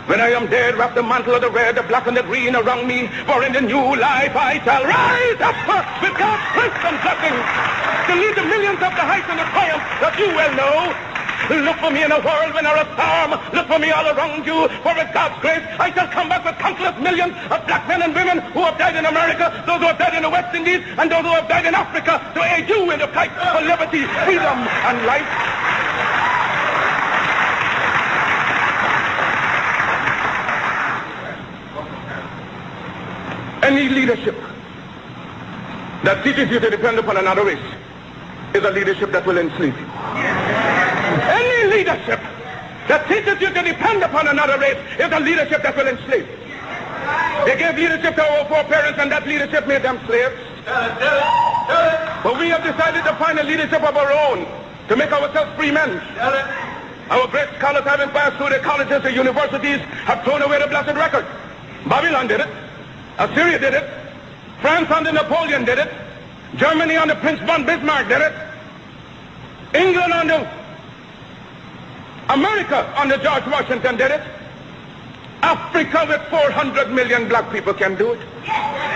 When I am dead, wrap the mantle of the red, the black, and the green around me. For in the new life I shall rise up with God's grace and blessing to lead the millions up the heights and the triumph that you well know. Look for me in a whirlwind or a storm. Look for me all around you. For with God's grace, I shall come back with countless millions of black men and women who have died in America, those who have died in the West Indies, and those who have died in Africa to aid you in the fight for liberty, freedom, and life. Any leadership that teaches you to depend upon another race is a leadership that will enslave you. Any leadership that teaches you to depend upon another race is a leadership that will enslave you. They gave leadership to our foreparents, and that leadership made them slaves. But we have decided to find a leadership of our own to make ourselves free men. Our great scholars, having passed through the colleges and universities, have thrown away the blessed record. Babylon did it. Assyria did it. France under Napoleon did it. Germany under Prince von Bismarck did it. England under America under George Washington did it. Africa with 400 million black people can do it.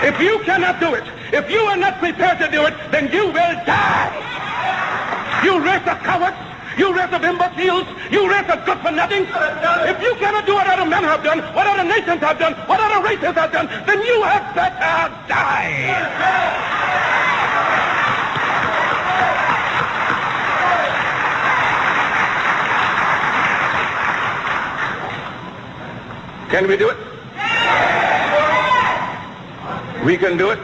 If you cannot do it, if you are not prepared to do it, then you will die. You race of cowards. You race of imbeciles. You race of good for nothing. If you cannot do what other men have done, what other nations have done, what other races have done, then you have better die. Can we do it? We can do it.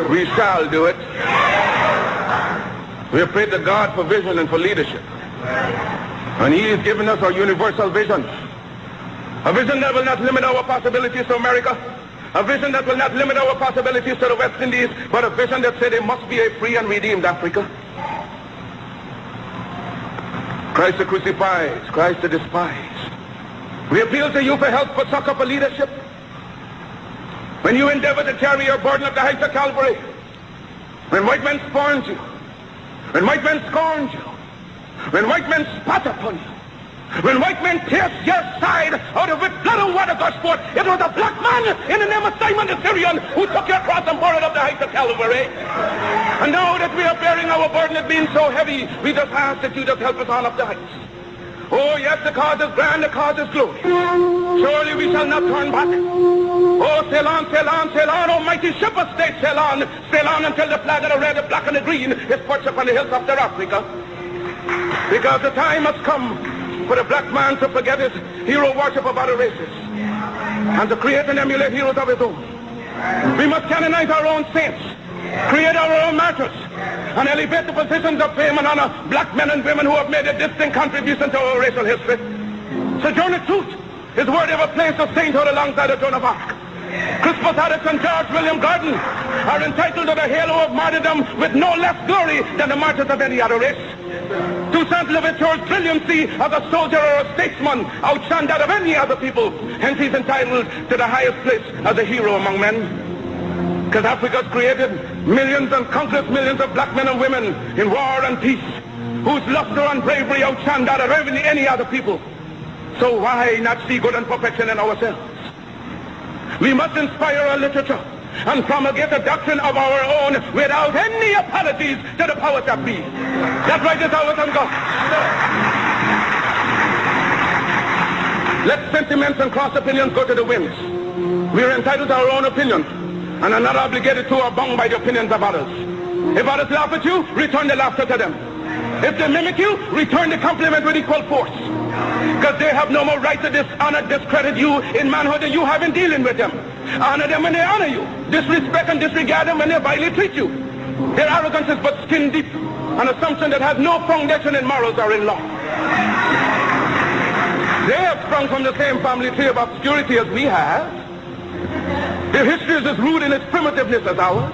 We shall do it. We have prayed to God for vision and for leadership. And He has given us our universal vision. A vision that will not limit our possibilities to America. A vision that will not limit our possibilities to the West Indies, but a vision that said there must be a free and redeemed Africa. Christ the crucified, Christ the despised. We appeal to you for help, for succor, for leadership. When you endeavor to carry your burden up the heights of Calvary, when white men scorned you, when white men scorned you, when white men spat upon you, when white men pierced your side out of which blood and water gushed forth, it was a black man in the name of Simon the Syrian who took your cross and bore it up the heights of Calvary. And now that we are bearing our burden, it being so heavy, we just ask that you just help us on up the heights. Oh yes, the cause is grand, the cause is glory. Surely we shall not turn back. Oh, sail on, sail on, sail on, almighty ship of state, sail on until the flag of the red, the black, and the green is perched upon the hills of Africa. Because the time has come for the black man to forget his hero worship of other races and to create and emulate heroes of his own. We must canonize our own saints, create our own martyrs, and elevate the positions of fame and honor black men and women who have made a distinct contribution to our racial history. Sojourner Truth is worthy of a place of sainthood alongside the Joan of Arc. Crispus Attucks and George William Gordon are entitled to the halo of martyrdom with no less glory than the martyrs of any other race. Toussaint Louverture's brilliancy as a soldier or a statesman outshone that of any other people. Hence he's entitled to the highest place as a hero among men. Because Africa's created millions and countless millions of black men and women in war and peace, whose luster and bravery outshone that of any other people. So why not see good and perfection in ourselves? We must inspire our literature and promulgate the doctrine of our own without any apologies to the powers that be. That right is ours and God. Let sentiments and cross opinions go to the winds. We are entitled to our own opinion and are not obligated to or bound by the opinions of others. If others laugh at you, return the laughter to them. If they mimic you, return the compliment with equal force. Because they have no more right to dishonor, discredit you in manhood than you have in dealing with them. Honor them when they honor you. Disrespect and disregard them when they vilely treat you. Their arrogance is but skin deep, an assumption that has no foundation in morals or in law. They have sprung from the same family tree of obscurity as we have. Their history is as rude in its primitiveness as ours.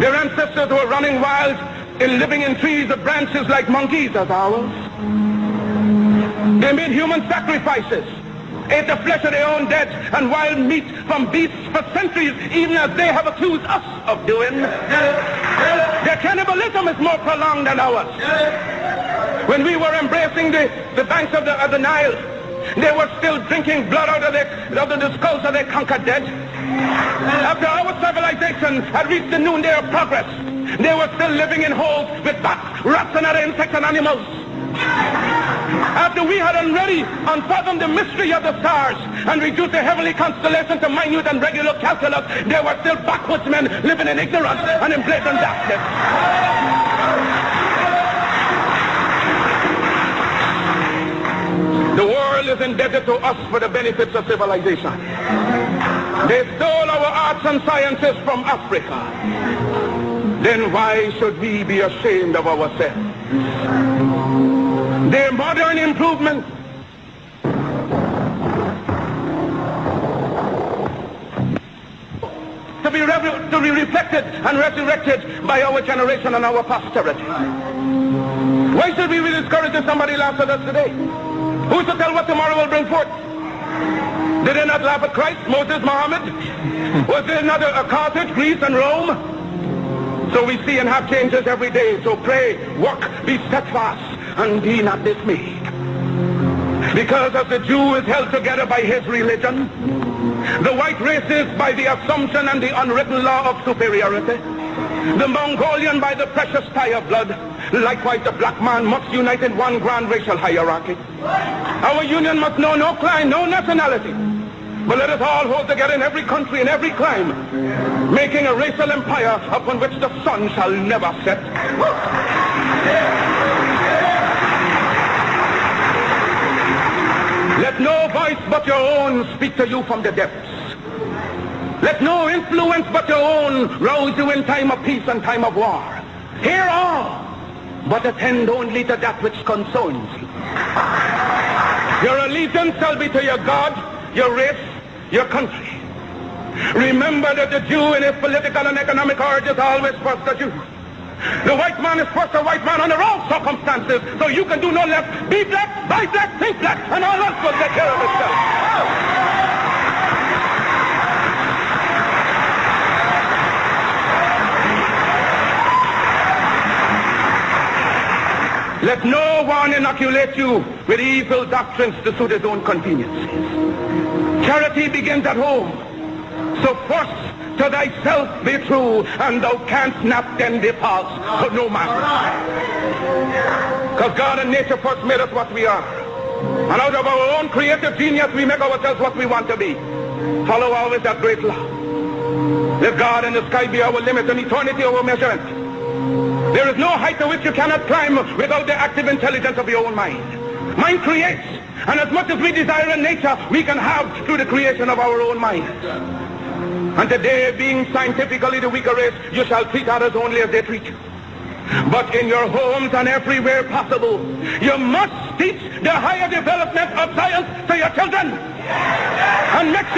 Their ancestors were running wild in living in trees of branches like monkeys as ours. They made human sacrifices, ate the flesh of their own dead and wild meat from beasts for centuries, even as they have accused us of doing. Their cannibalism is more prolonged than ours. When we were embracing the banks of the Nile, they were still drinking blood out of the skulls of their conquered dead. After our civilization had reached the noonday of progress, they were still living in holes with bats, rats, and other insects and animals. After we had already unfathomed the mystery of the stars and reduced the heavenly constellation to minute and regular calculus, there were still backwoods men living in ignorance and in blatant darkness. The world is indebted to us for the benefits of civilization. They stole our arts and sciences from Africa. Then why should we be ashamed of ourselves? Their modern improvements to be reflected and resurrected by our generation and our posterity. Why should we be discouraged if somebody laughs at us today? Who's to tell what tomorrow will bring forth? Did they not laugh at Christ, Moses, Muhammad? Was there not a Carthage, Greece, and Rome? So we see and have changes every day. So pray, work, be steadfast, and be not dismayed. Because as the Jew is held together by his religion, the white race is by the assumption and the unwritten law of superiority, the Mongolian by the precious tie of blood, likewise the black man must unite in one grand racial hierarchy. Our union must know no clime, no nationality, but let us all hold together in every country, in every clime, making a racial empire upon which the sun shall never set. Let no voice but your own speak to you from the depths. Let no influence but your own rouse you in time of peace and time of war. Hear all, but attend only to that which concerns you. Your allegiance shall be to your God, your race, your country. Remember that the Jew in his political and economic origin is always first a Jew. The white man is first a white man under all circumstances, so you can do no less. Be black, buy black, think black, and all else will take care of itself. Let no one inoculate you with evil doctrines to suit his own conveniences. Charity begins at home. So first to thyself be true, and thou canst not then be false to no man. Because God and nature first made us what we are. And out of our own creative genius we make ourselves what we want to be. Follow always that great law. Let God and the sky be our limit and eternity our measurement. There is no height to which you cannot climb without the active intelligence of your own mind. Mind creates, and as much as we desire in nature, we can have through the creation of our own minds. And today, being scientifically the weaker race, you shall treat others only as they treat you. But in your homes and everywhere possible, you must teach the higher development of science to your children. And make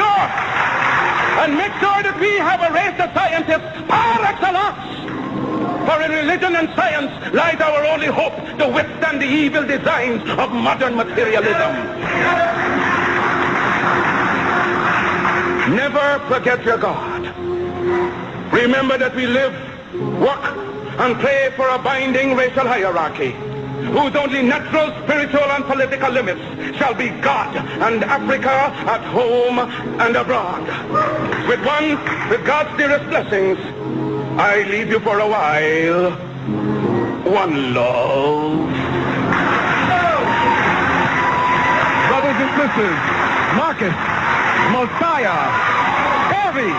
sure that we have a race of scientists par excellence. For in religion and science lies our only hope to withstand the evil designs of modern materialism. Never forget your God. Remember that we live, work, and pray for a binding racial hierarchy, whose only natural, spiritual, and political limits shall be God and Africa at home and abroad. With God's dearest blessings, I leave you for a while. One love. Brothers and sisters, Marcus, Mosiah, Garvey.